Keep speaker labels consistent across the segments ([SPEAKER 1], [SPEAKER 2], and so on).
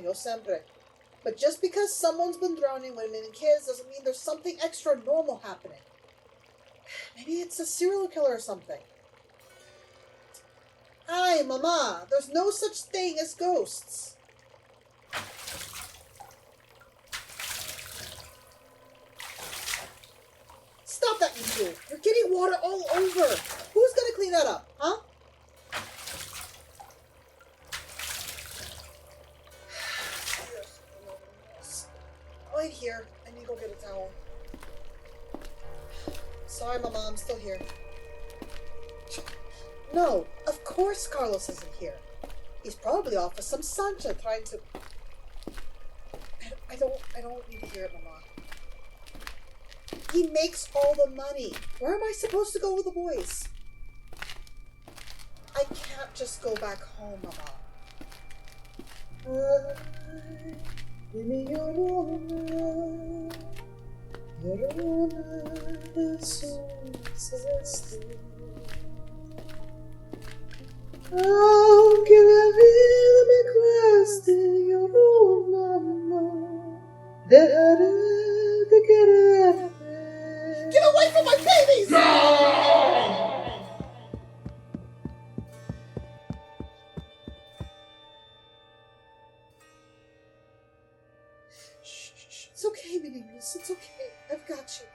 [SPEAKER 1] yo siempre. But just because someone's been drowning women and kids doesn't mean there's something extra normal happening. Maybe it's a serial killer or something. Hi, Mama. There's no such thing as ghosts. Stop that, you two. You're getting water all over. Who's gonna clean that up, huh? Wait here. I need to go get a towel. Sorry, Mama. I'm still here. No, of course Carlos isn't here. He's probably off with some Sancha trying to... I don't need to hear it, Mama. He makes all the money. Where am I supposed to go with the boys? I can't just go back home, Mama. Give me your Llorona, the soul says aunque la vida me cueste, Llorona, no dejaré de quererte. Get away from my babies! No! Shh. It's okay, Minimus. It's okay. I've got you.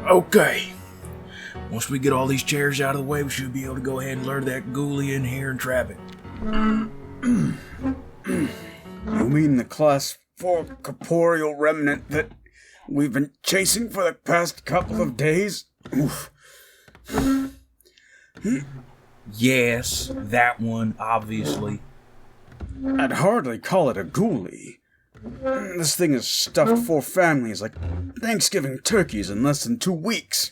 [SPEAKER 2] Okay. Once we get all these chairs out of the way, we should be able to go ahead and lure that ghoulie in here and trap it.
[SPEAKER 3] You mean the Class 4 corporeal remnant that we've been chasing for the past couple of days? Oof.
[SPEAKER 2] Yes, that one, obviously.
[SPEAKER 3] I'd hardly call it a ghoulie. This thing has stuffed 4 families like Thanksgiving turkeys in less than 2 weeks.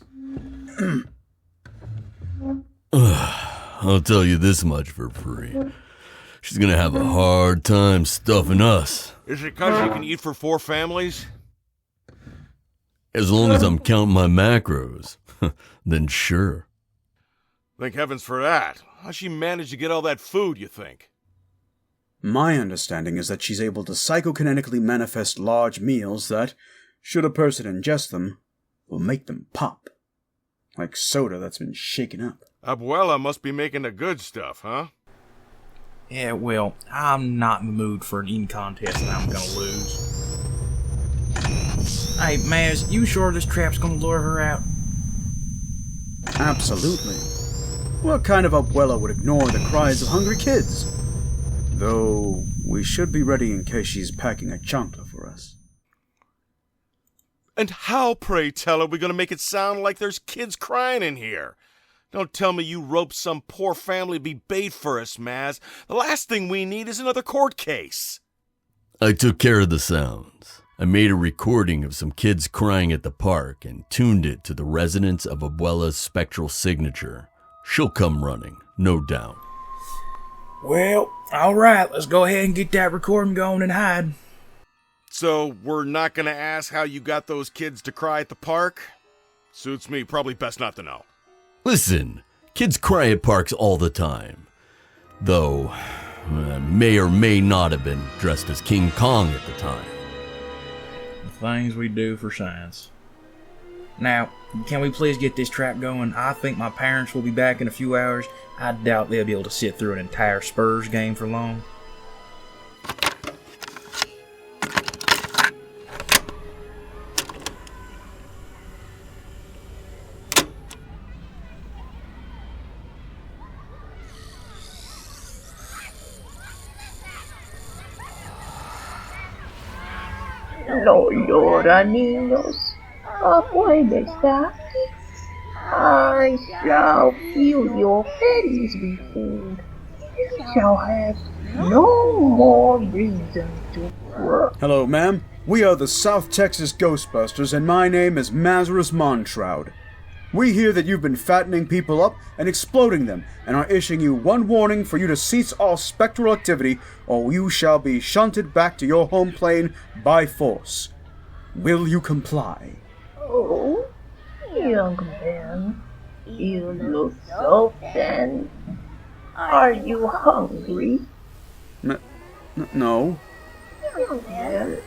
[SPEAKER 4] I'll tell you this much for free. She's gonna have a hard time stuffing us.
[SPEAKER 5] Is it because you can eat for 4 families?
[SPEAKER 4] As long as I'm counting my macros, then sure.
[SPEAKER 5] Thank heavens for that. How'd she manage to get all that food, you think?
[SPEAKER 3] My understanding is that she's able to psychokinetically manifest large meals that, should a person ingest them, will make them pop. Like soda that's been shaken up.
[SPEAKER 5] Abuela must be making the good stuff, huh?
[SPEAKER 2] Yeah, well, I'm not in the mood for an eating contest and I'm gonna lose. Hey, Maz, you sure this trap's gonna lure her out?
[SPEAKER 3] Absolutely. What kind of Abuela would ignore the cries of hungry kids? Though, we should be ready in case she's packing a chancla for us.
[SPEAKER 5] And how, pray tell, are we going to make it sound like there's kids crying in here? Don't tell me you roped some poor family to be bait for us, Maz. The last thing we need is another court case.
[SPEAKER 4] I took care of the sounds. I made a recording of some kids crying at the park and tuned it to the resonance of Abuela's spectral signature. She'll come running, no doubt.
[SPEAKER 2] Well, alright, let's go ahead and get that recording going and hide.
[SPEAKER 5] So, we're not gonna ask how you got those kids to cry at the park? Suits me, probably best not to know.
[SPEAKER 4] Listen, kids cry at parks all the time. Though, I may or may not have been dressed as King Kong at the time.
[SPEAKER 2] The things we do for science. Now, can we please get this trap going? I think my parents will be back in a few hours. I doubt they'll be able to sit through an entire Spurs game for long.
[SPEAKER 6] No llora, niños. Abuela está aquí. I shall feel your bellies be full. You shall have no more reason to work.
[SPEAKER 3] Hello, ma'am. We are the South Texas Ghostbusters, and my name is Mazaris Moundshroud. We hear that you've been fattening people up and exploding them, and are issuing you one warning for you to cease all spectral activity, or you shall be shunted back to your home plane by force. Will you comply?
[SPEAKER 6] Oh, young man, you look so thin. Are you hungry?
[SPEAKER 3] No.
[SPEAKER 6] Young man,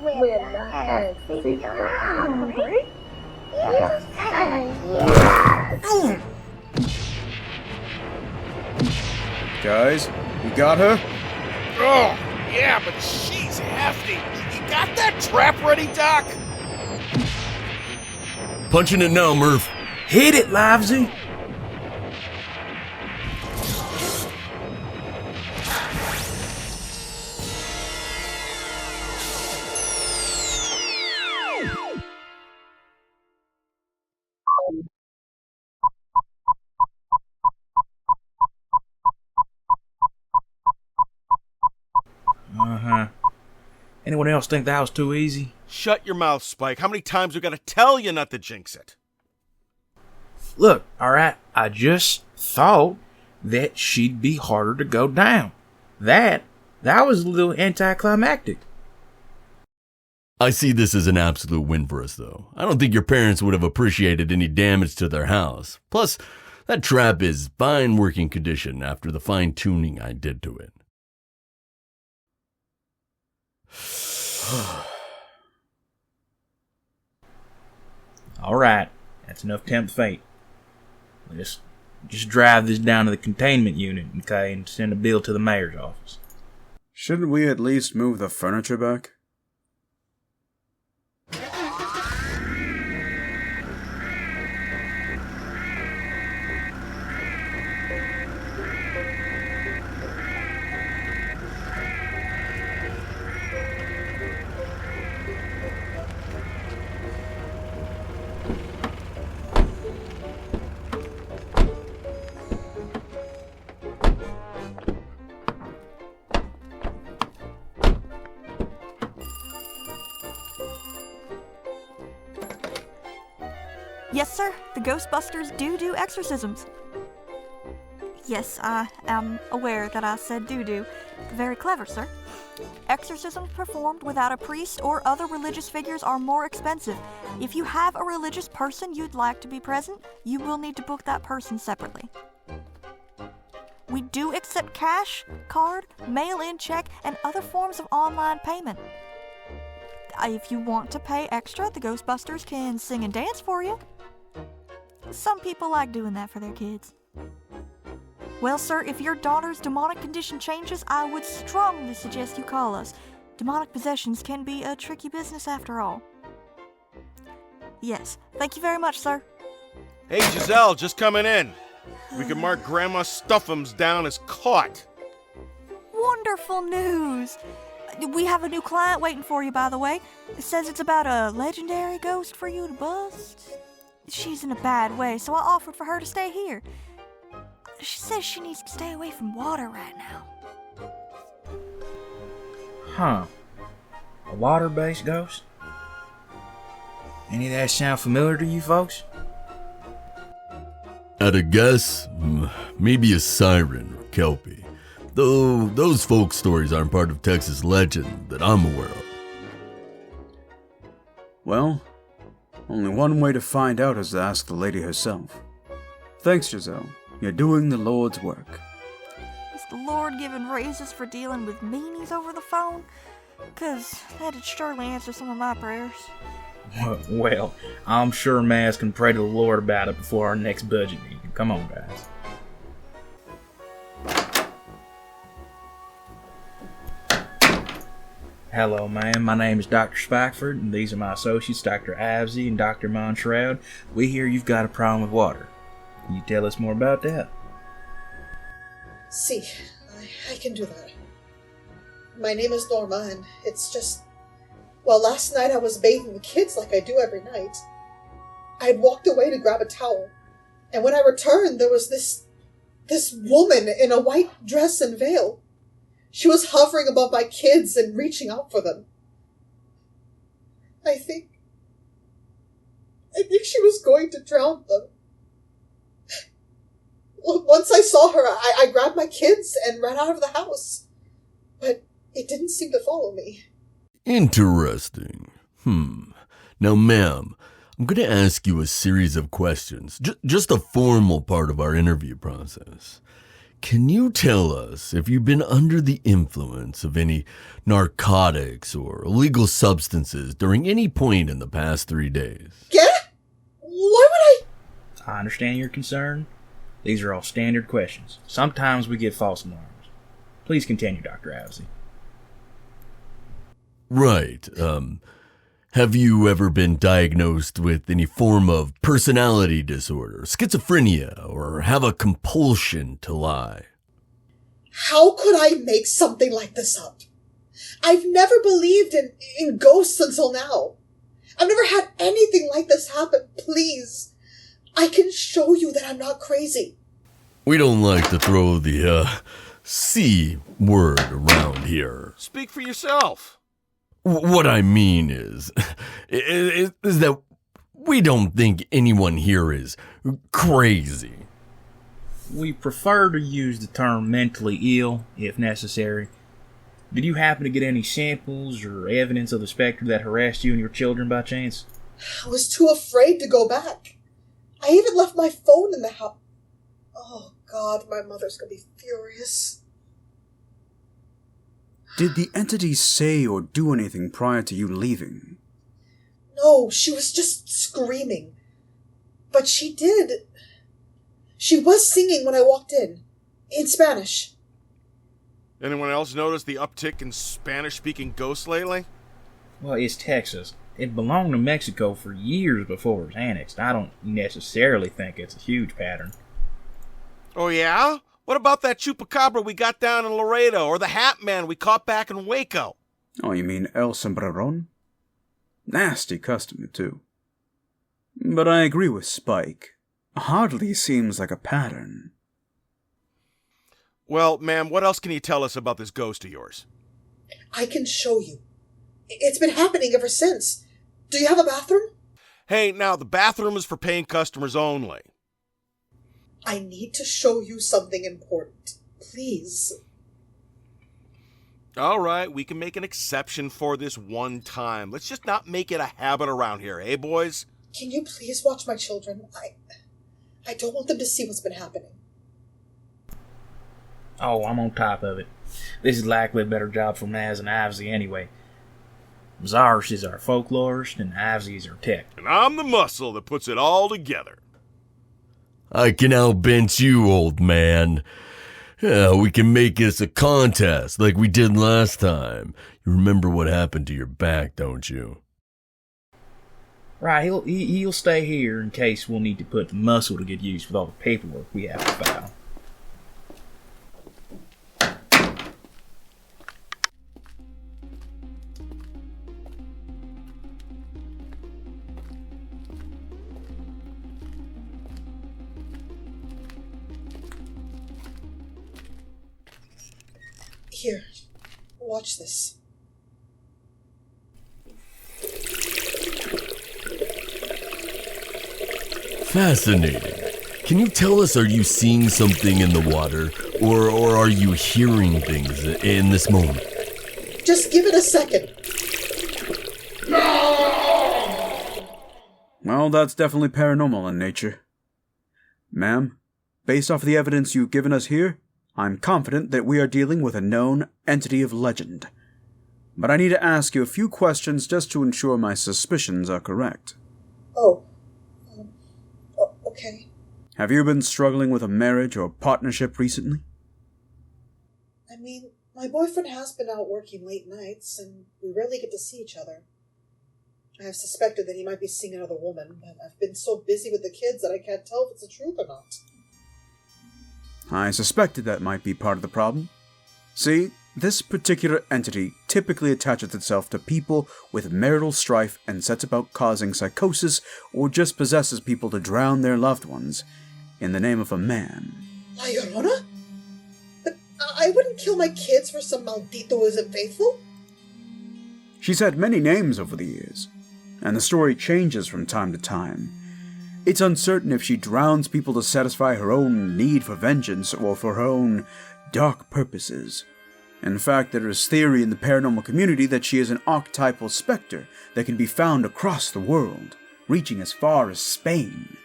[SPEAKER 6] when I have you're hungry, you say yes.
[SPEAKER 3] Guys, you got her?
[SPEAKER 5] Oh, yeah, but she's hefty. You got that trap ready, Doc?
[SPEAKER 4] Punching it now, Murph.
[SPEAKER 2] Hit it, Livesey! Anyone else think that was too easy?
[SPEAKER 5] Shut your mouth, Spike. How many times we gotta tell you not to jinx it?
[SPEAKER 2] Look, alright, I just thought that she'd be harder to go down. That was a little anticlimactic.
[SPEAKER 4] I see this as an absolute win for us, though. I don't think your parents would have appreciated any damage to their house. Plus, that trap is fine working condition after the fine-tuning I did to it.
[SPEAKER 2] Alright, that's enough tempt fate. Let's just drive this down to the containment unit, okay, and send a bill to the mayor's office.
[SPEAKER 3] Shouldn't we at least move the furniture back?
[SPEAKER 7] Yes, sir. The Ghostbusters do exorcisms. Yes, I am aware that I said do. Very clever, sir. Exorcisms performed without a priest or other religious figures are more expensive. If you have a religious person you'd like to be present, you will need to book that person separately. We do accept cash, card, mail-in check, and other forms of online payment. If you want to pay extra, the Ghostbusters can sing and dance for you. Some people like doing that for their kids. Well, sir, if your daughter's demonic condition changes, I would strongly suggest you call us. Demonic possessions can be a tricky business after all. Yes, thank you very much, sir.
[SPEAKER 5] Hey, Giselle, just coming in. We can mark Grandma Stuff'ems down as caught.
[SPEAKER 7] Wonderful news! We have a new client waiting for you, by the way. It says it's about a legendary ghost for you to bust. She's in a bad way, so I offered for her to stay here. She says she needs to stay away from water right now.
[SPEAKER 2] Huh. A water-based ghost? Any of that sound familiar to you folks?
[SPEAKER 4] At a guess, maybe a siren or kelpie. Though those folk stories aren't part of Texas legend that I'm aware of.
[SPEAKER 3] Well, only one way to find out is to ask the lady herself. Thanks, Giselle. You're doing the Lord's work.
[SPEAKER 7] Is the Lord giving raises for dealing with meanies over the phone? 'Cause that'd surely answer some of my prayers.
[SPEAKER 2] Well, I'm sure Maz can pray to the Lord about it before our next budget meeting. Come on, guys. Hello, ma'am. My name is Dr. Spikeford, and these are my associates, Dr. Livesey and Dr. Moundshroud. We hear you've got a problem with water. Can you tell us more about that?
[SPEAKER 1] See, I can do that. My name is Norma, and it's just... Well, last night I was bathing the kids like I do every night. I had walked away to grab a towel, and when I returned, there was this woman in a white dress and veil. She was hovering above my kids and reaching out for them. I think I think she was going to drown them. Once I saw her, I grabbed my kids and ran out of the house. But it didn't seem to follow me.
[SPEAKER 4] Interesting. Now, ma'am, I'm going to ask you a series of questions, just a formal part of our interview process. Can you tell us if you've been under the influence of any narcotics or illegal substances during any point in the past 3 days?
[SPEAKER 1] Yeah? Why would
[SPEAKER 2] I understand your concern. These are all standard questions. Sometimes we get false alarms. Please continue, Dr. Livesey.
[SPEAKER 4] Right. Have you ever been diagnosed with any form of personality disorder, schizophrenia, or have a compulsion to lie?
[SPEAKER 1] How could I make something like this up? I've never believed in ghosts until now. I've never had anything like this happen. Please. I can show you that I'm not crazy.
[SPEAKER 4] We don't like to throw the, C word around here.
[SPEAKER 5] Speak for yourself.
[SPEAKER 4] What I mean is that we don't think anyone here is crazy.
[SPEAKER 2] We prefer to use the term mentally ill, if necessary. Did you happen to get any samples or evidence of the specter that harassed you and your children by chance?
[SPEAKER 1] I was too afraid to go back. I even left my phone in the house. Oh, God, my mother's gonna be furious.
[SPEAKER 3] Did the entity say or do anything prior to you leaving?
[SPEAKER 1] No, she was just screaming. But she did. She was singing when I walked in Spanish.
[SPEAKER 5] Anyone else notice the uptick in Spanish-speaking ghosts lately?
[SPEAKER 2] Well, it's Texas. It belonged to Mexico for years before it was annexed. I don't necessarily think it's a huge pattern.
[SPEAKER 5] Oh, yeah? What about that chupacabra we got down in Laredo, or the Hat Man we caught back in Waco?
[SPEAKER 3] Oh, you mean El Sombreron? Nasty customer, too. But I agree with Spike. Hardly seems like a pattern.
[SPEAKER 5] Well, ma'am, what else can you tell us about this ghost of yours?
[SPEAKER 1] I can show you. It's been happening ever since. Do you have a bathroom?
[SPEAKER 5] Hey, now, the bathroom is for paying customers only.
[SPEAKER 1] I need to show you something important. Please.
[SPEAKER 5] All right, we can make an exception for this one time. Let's just not make it a habit around here, eh, boys?
[SPEAKER 1] Can you please watch my children? I don't want them to see what's been happening.
[SPEAKER 2] Oh, I'm on top of it. This is likely a better job for Maz and Livesey anyway. Mazaris is our folklorist, and Livesey is our tech.
[SPEAKER 5] And I'm the muscle that puts it all together.
[SPEAKER 4] I can outbench you, old man. Yeah, we can make this a contest like we did last time. You remember what happened to your back, don't you?
[SPEAKER 2] Right, he'll stay here in case we'll need to put the muscle to good use with all the paperwork we have to file.
[SPEAKER 1] Here, watch this.
[SPEAKER 4] Fascinating. Can you tell us, are you seeing something in the water, or are you hearing things in this moment?
[SPEAKER 1] Just give it a second.
[SPEAKER 3] Well, that's definitely paranormal in nature. Ma'am, based off the evidence you've given us here, I'm confident that we are dealing with a known entity of legend. But I need to ask you a few questions just to ensure my suspicions are correct.
[SPEAKER 1] Okay.
[SPEAKER 3] Have you been struggling with a marriage or partnership recently?
[SPEAKER 1] I mean, my boyfriend has been out working late nights, and we rarely get to see each other. I have suspected that he might be seeing another woman, but I've been so busy with the kids that I can't tell if it's the truth or not.
[SPEAKER 3] I suspected that might be part of the problem. See, this particular entity typically attaches itself to people with marital strife and sets about causing psychosis or just possesses people to drown their loved ones in the name of a man.
[SPEAKER 1] La Llorona? But I wouldn't kill my kids for some maldito who isn't faithful.
[SPEAKER 3] She's had many names over the years. and the story changes from time to time. It's uncertain if she drowns people to satisfy her own need for vengeance or for her own dark purposes. In fact, there is theory in the paranormal community that she is an archetypal specter that can be found across the world, reaching as far as Spain.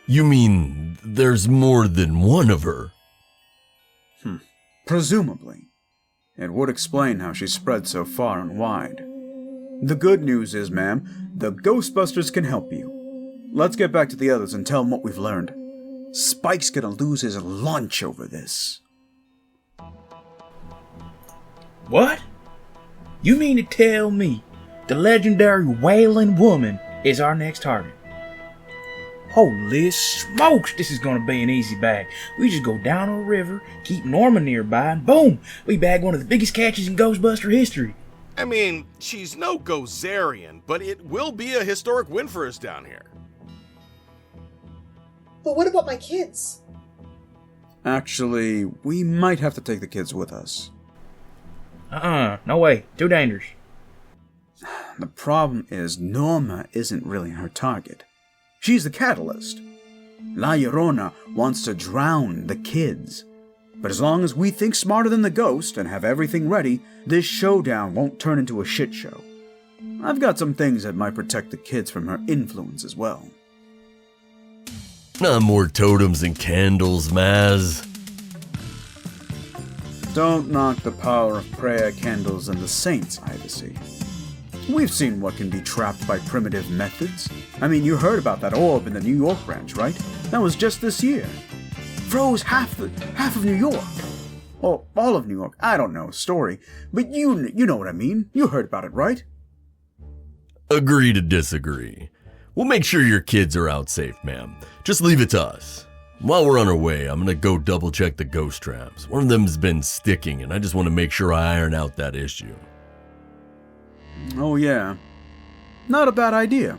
[SPEAKER 4] You mean there's more than one of her?
[SPEAKER 3] Presumably. It would explain how she spread so far and wide. The good news is, ma'am, the Ghostbusters can help you. Let's get back to the others and tell them what we've learned. Spike's gonna lose his lunch over this.
[SPEAKER 2] What? You mean to tell me the legendary Wailing Woman is our next target? Holy smokes, this is gonna be an easy bag. We just go down a river, keep Norma nearby, and boom, we bag one of the biggest catches in Ghostbuster history.
[SPEAKER 5] I mean, she's no Gozerian, but it will be a historic win for us down here.
[SPEAKER 1] But what about my kids?
[SPEAKER 3] Actually, we might have to take the kids with us.
[SPEAKER 2] No way. Too dangerous.
[SPEAKER 3] The problem is Norma isn't really her target. She's the catalyst. La Llorona wants to drown the kids. But as long as we think smarter than the ghost and have everything ready, this showdown won't turn into a shit show. I've got some things that might protect the kids from her influence as well.
[SPEAKER 4] Not more totems and candles, Maz.
[SPEAKER 3] Don't knock the power of prayer candles and the saints, Livesey. We've seen what can be trapped by primitive methods. I mean, you heard about that orb in the New York branch, right? That was just this year. Froze half of New York. Or all of New York. I don't know, story. But you know what I mean. You heard about it, right?
[SPEAKER 4] Agree to disagree. We'll make sure your kids are out safe, ma'am. Just leave it to us. While we're on our way, I'm gonna go double check the ghost traps. One of them's been sticking, and I just want to make sure I iron out that issue.
[SPEAKER 3] Oh yeah. Not a bad idea.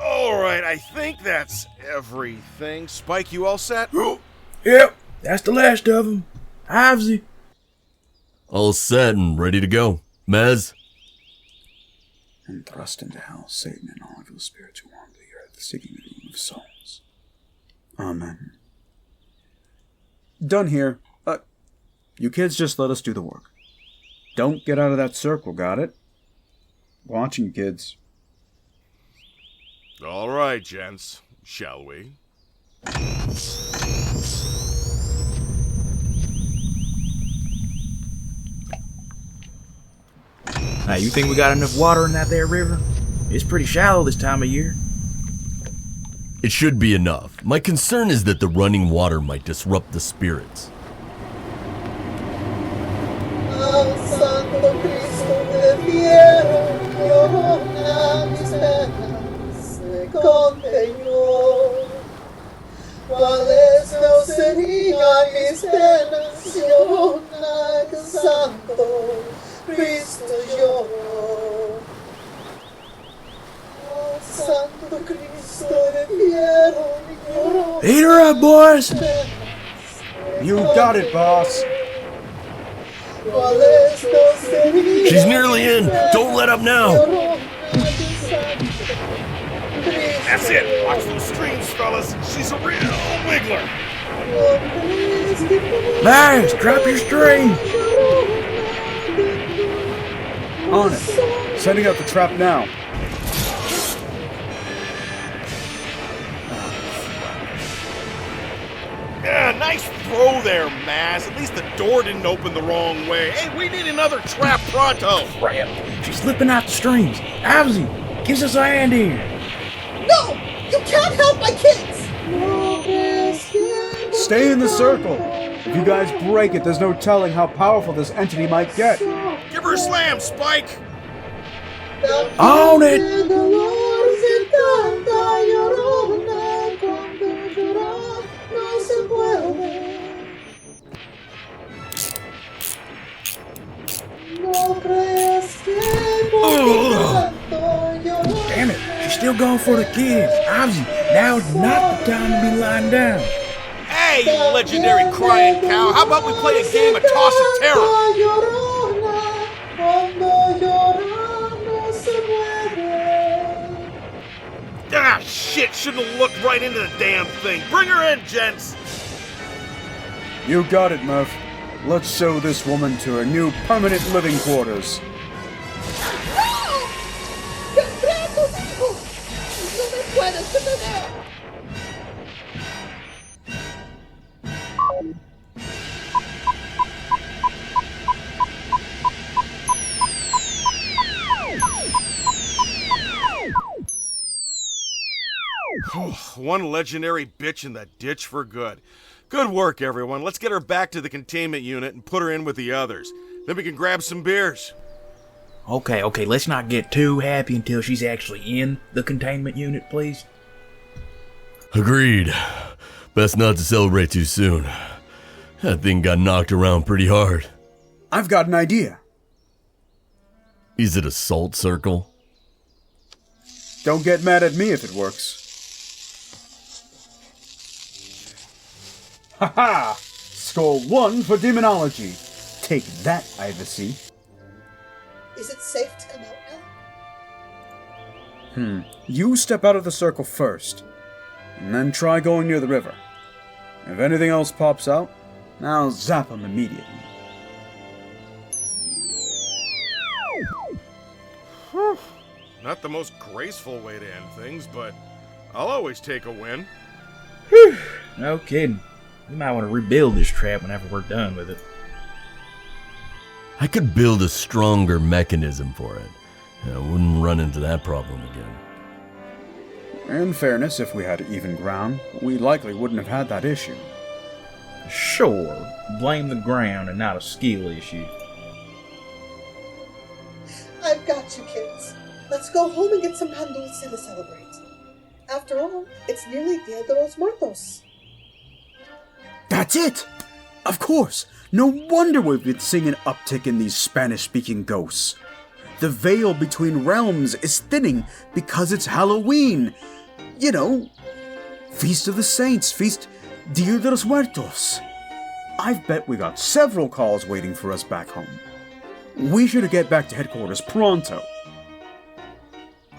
[SPEAKER 5] Alright, I think that's everything. Spike, you all set?
[SPEAKER 2] Yep, that's the last of them. Livesey.
[SPEAKER 4] All set and ready to go. Mez?
[SPEAKER 3] And thrust into hell Satan and all evil spirits who wander the earth, seeking the ruin of souls. Amen. Done here. You kids just let us do the work. Don't get out of that circle, got it? Watching you, kids.
[SPEAKER 5] Alright, gents. Shall we?
[SPEAKER 2] Now, you think we got enough water in that there river? It's pretty shallow this time of year.
[SPEAKER 4] It should be enough. My concern is that the running water might disrupt the spirits.
[SPEAKER 1] Santo Cristo del cielo, Llorona, mis penas se contenó. ¿Cuáles no serían mis penas, Llorona, que Santo Cristo lloró? Oh, Santo Cristo del cielo, Llorona.
[SPEAKER 2] Eat her up, boys!
[SPEAKER 3] You got it, boss.
[SPEAKER 4] She's nearly in! Don't let up now!
[SPEAKER 5] That's it! Watch those streams, fellas! She's a real wiggler!
[SPEAKER 2] Nice! Drop your string!
[SPEAKER 3] On it. Sending out the trap now.
[SPEAKER 5] Yeah, nice throw there, Maz. At least the door didn't open the wrong way. Hey, we need another trap pronto!
[SPEAKER 2] Crap. She's slipping out the strings. Livesey, gives us a hand here.
[SPEAKER 1] No! You can't help my kids!
[SPEAKER 3] Stay in the circle. If you guys break it, there's no telling how powerful this entity might get.
[SPEAKER 5] Give her a slam, Spike!
[SPEAKER 2] On it! Damn it, she's still going for the kids. Livesey, now's not the time to be lying down.
[SPEAKER 5] Hey, Hey, you legendary crying cow! How about we play a game of Toss of Terror? Ah, shit! Shouldn't have looked right into the damn thing. Bring her in, gents!
[SPEAKER 3] You got it, Murph. Let's show this woman to her new permanent living quarters.
[SPEAKER 5] One legendary bitch in the ditch for good. Good work, everyone. Let's get her back to the containment unit and put her in with the others. Then we can grab some beers.
[SPEAKER 2] Okay, let's not get too happy until she's actually in the containment unit, please.
[SPEAKER 4] Agreed. Best not to celebrate too soon. That thing got knocked around pretty hard.
[SPEAKER 3] I've got an idea.
[SPEAKER 4] Is it a salt circle?
[SPEAKER 3] Don't get mad at me if it works. Ha! Score 1 for demonology. Take that, Livesey.
[SPEAKER 1] Is it safe to come out now?
[SPEAKER 3] You step out of the circle first, and then try going near the river. If anything else pops out, I'll zap them immediately.
[SPEAKER 5] Not the most graceful way to end things, but I'll always take a win.
[SPEAKER 2] No kidding. We might want to rebuild this trap whenever we're done with it.
[SPEAKER 4] I could build a stronger mechanism for it. I wouldn't run into that problem again.
[SPEAKER 3] In fairness, if we had even ground, we likely wouldn't have had that issue.
[SPEAKER 2] Sure, blame the ground and not a skill issue.
[SPEAKER 1] I've got you, kids. Let's go home and get some pan dulce to celebrate. After all, it's nearly Dia de los Muertos.
[SPEAKER 3] That's it! Of course! No wonder we've been seeing an uptick in these Spanish-speaking ghosts. The veil between realms is thinning because it's Halloween. You know, Feast of the Saints, Feast Dia de los Muertos. I've bet we got several calls waiting for us back home. We should get back to headquarters pronto.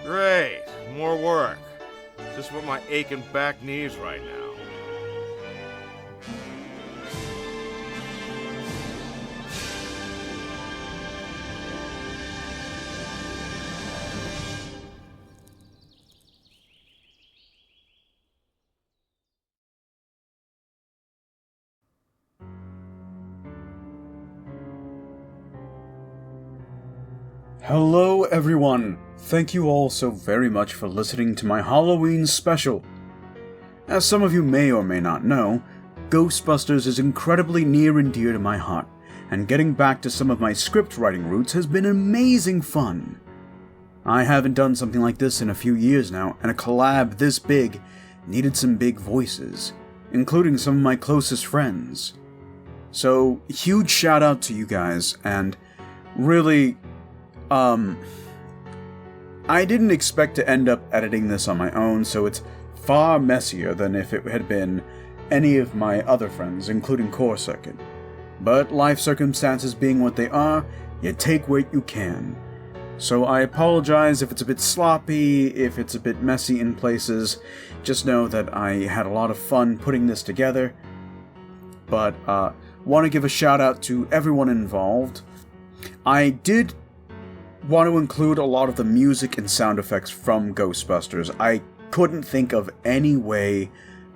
[SPEAKER 5] Great. More work. Just what my aching back needs right now.
[SPEAKER 3] Hello everyone! Thank you all so very much for listening to my Halloween special. As some of you may or may not know, Ghostbusters is incredibly near and dear to my heart, and getting back to some of my script writing roots has been amazing fun. I haven't done something like this in a few years now, and a collab this big needed some big voices, including some of my closest friends. So, huge shout out to you guys, and really, I didn't expect to end up editing this on my own, so it's far messier than if it had been any of my other friends, including Corecircuit. But life circumstances being what they are, you take what you can. So I apologize if it's a bit sloppy, if it's a bit messy in places. Just know that I had a lot of fun putting this together. But, want to give a shout out to everyone involved. I did want to include a lot of the music and sound effects from Ghostbusters. I couldn't think of any way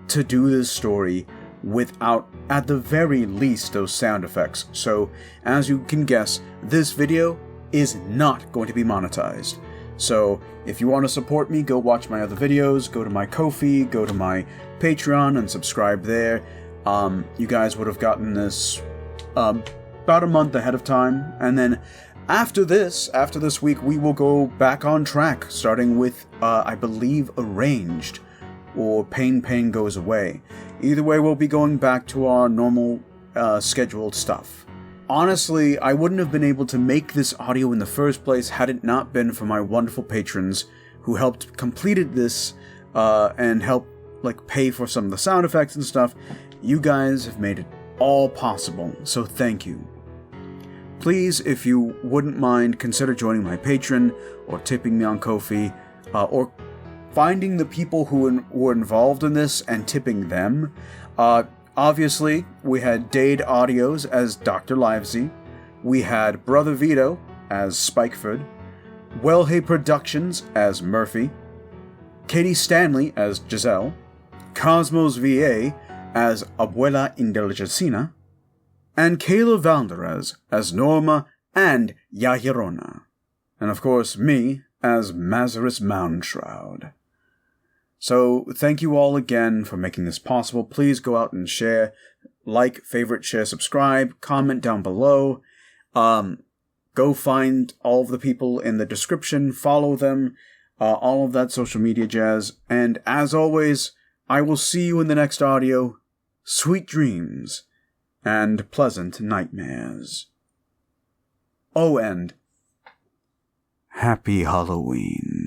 [SPEAKER 3] to do this story without, at the very least, those sound effects. So, as you can guess, this video is not going to be monetized. So, if you want to support me, go watch my other videos, go to my Ko-fi, go to my Patreon, and subscribe there. You guys would have gotten this about a month ahead of time, and then after this week, we will go back on track, starting with, I believe, Arranged, or Pain Goes Away. Either way, we'll be going back to our normal, scheduled stuff. Honestly, I wouldn't have been able to make this audio in the first place had it not been for my wonderful patrons who helped completed this, and helped, pay for some of the sound effects and stuff. You guys have made it all possible, so thank you. Please, if you wouldn't mind, consider joining my Patreon, or tipping me on Ko-fi, or finding the people who were involved in this and tipping them. Obviously, we had Dade Audios as Dr. Livesey, we had BrotherVedo as Spikeford, Wellhay Productions as Murphy, Katie Stanley as Giselle, Cosmos VA as Abuela Indulgencia, and Kayla Valderas as Norma and Llorona, and of course me as Mazaris Moundshroud. So thank you all again for making this possible. Please go out and share, like, favorite, share, subscribe, comment down below. Go find all of the people in the description, follow them, all of that social media jazz, and as always, I will see you in the next audio. Sweet dreams and pleasant nightmares. Oh, and Happy Halloween.